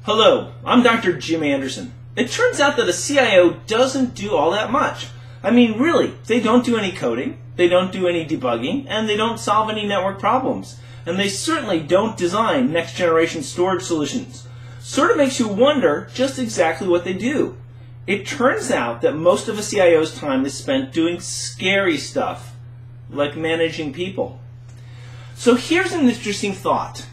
Hello, I'm Dr. Jim Anderson. It turns out that a CIO doesn't do all that much. I mean, really, they don't do any coding, they don't do any debugging, and they don't solve any network problems. And they certainly don't design next-generation storage solutions. Sort of makes you wonder just exactly what they do. It turns out that most of a CIO's time is spent doing scary stuff, like managing people. So here's an interesting thought.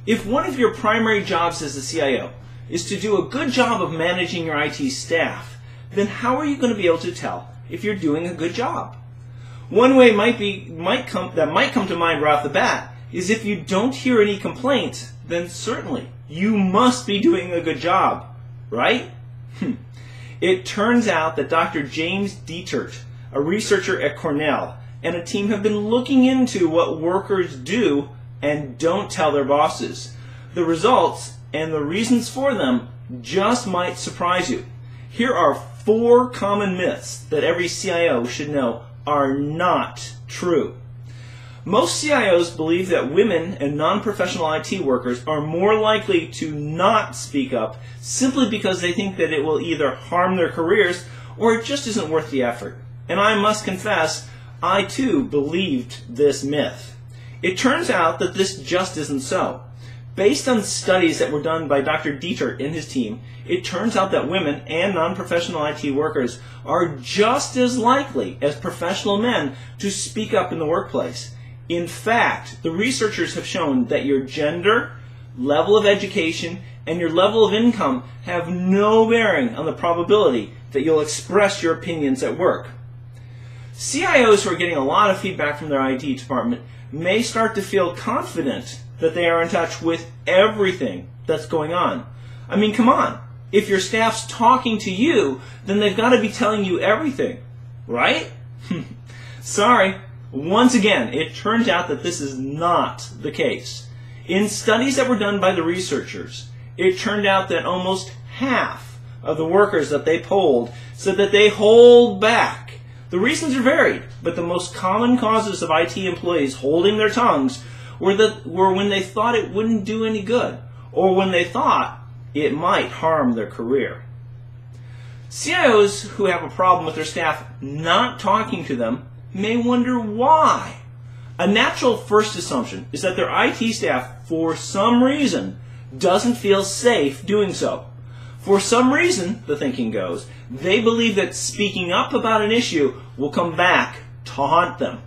If one of your primary jobs as a CIO is to do a good job of managing your IT staff, then how are you going to be able to tell if you're doing a good job? One way that might come to mind right off the bat is if you don't hear any complaints, then certainly you must be doing a good job, right? It turns out that Dr. James Detert, a researcher at Cornell, and a team have been looking into what workers do and don't tell their bosses. The results and the reasons for them just might surprise you. Here are 4 common myths that every CIO should know are not true. Most CIOs believe that women and non-professional IT workers are more likely to not speak up simply because they think that it will either harm their careers or it just isn't worth the effort. And I must confess, I too believed this myth. It turns out that this just isn't so. Based on studies that were done by Dr. Detert and his team, it turns out that women and non-professional IT workers are just as likely as professional men to speak up in the workplace. In fact, the researchers have shown that your gender, level of education, and your level of income have no bearing on the probability that you'll express your opinions at work. CIOs who are getting a lot of feedback from their IT department may start to feel confident that they are in touch with everything that's going on. I mean, come on. If your staff's talking to you, then they've got to be telling you everything, right? Sorry. Once again, it turns out that this is not the case. In studies that were done by the researchers, it turned out that almost half of the workers that they polled said that they hold back. The reasons are varied, but the most common causes of IT employees holding their tongues were when they thought it wouldn't do any good, or when they thought it might harm their career. CIOs who have a problem with their staff not talking to them may wonder why. A natural first assumption is that their IT staff, for some reason, doesn't feel safe doing so. For some reason, the thinking goes, they believe that speaking up about an issue will come back to haunt them.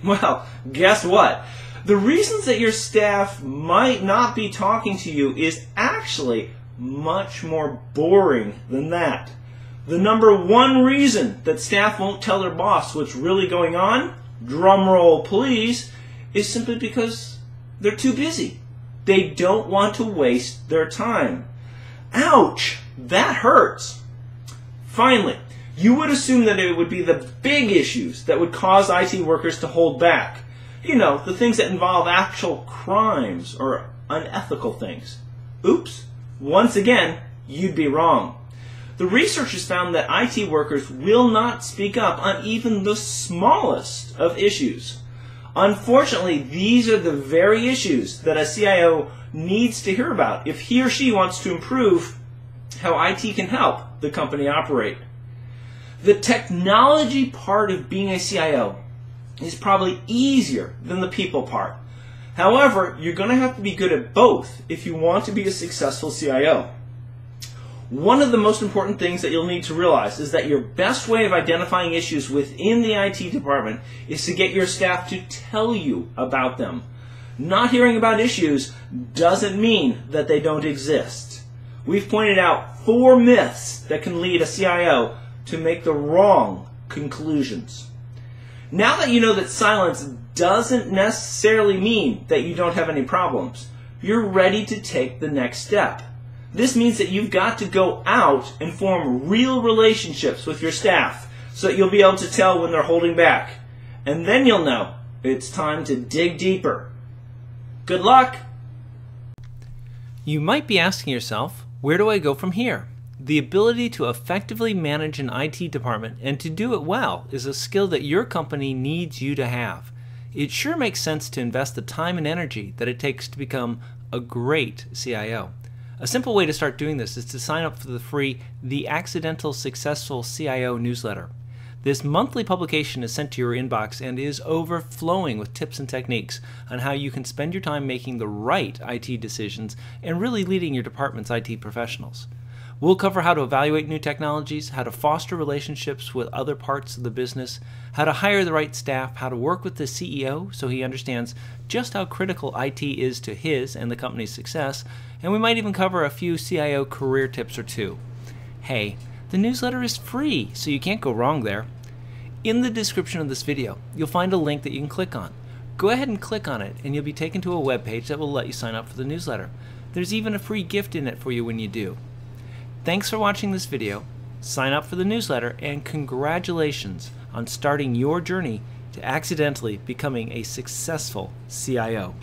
Well, guess what? The reasons that your staff might not be talking to you is actually much more boring than that. The number one reason that staff won't tell their boss what's really going on, drum roll please, is simply because they're too busy. They don't want to waste their time. Ouch! That hurts. Finally, you would assume that it would be the big issues that would cause IT workers to hold back. You know, the things that involve actual crimes or unethical things. Oops. Once again, you'd be wrong. The researchers found that IT workers will not speak up on even the smallest of issues. Unfortunately, these are the very issues that a CIO needs to hear about if he or she wants to improve how IT can help the company operate. The technology part of being a CIO is probably easier than the people part. However, you're going to have to be good at both if you want to be a successful CIO. One of the most important things that you'll need to realize is that your best way of identifying issues within the IT department is to get your staff to tell you about them. Not hearing about issues doesn't mean that they don't exist. We've pointed out 4 myths that can lead a CIO to make the wrong conclusions. Now that you know that silence doesn't necessarily mean that you don't have any problems, you're ready to take the next step. This means that you've got to go out and form real relationships with your staff so that you'll be able to tell when they're holding back. And then you'll know it's time to dig deeper. Good luck! You might be asking yourself, where do I go from here? The ability to effectively manage an IT department and to do it well is a skill that your company needs you to have. It sure makes sense to invest the time and energy that it takes to become a great CIO. A simple way to start doing this is to sign up for the free The Accidental Successful CIO newsletter. This monthly publication is sent to your inbox and is overflowing with tips and techniques on how you can spend your time making the right IT decisions and really leading your department's IT professionals. We'll cover how to evaluate new technologies, how to foster relationships with other parts of the business, how to hire the right staff, how to work with the CEO so he understands just how critical IT is to his and the company's success, and we might even cover a few CIO career tips or two. Hey, the newsletter is free, so you can't go wrong there. In the description of this video, you'll find a link that you can click on. Go ahead and click on it, and you'll be taken to a web page that will let you sign up for the newsletter. There's even a free gift in it for you when you do. Thanks for watching this video, sign up for the newsletter, and congratulations on starting your journey to accidentally becoming a successful CIO.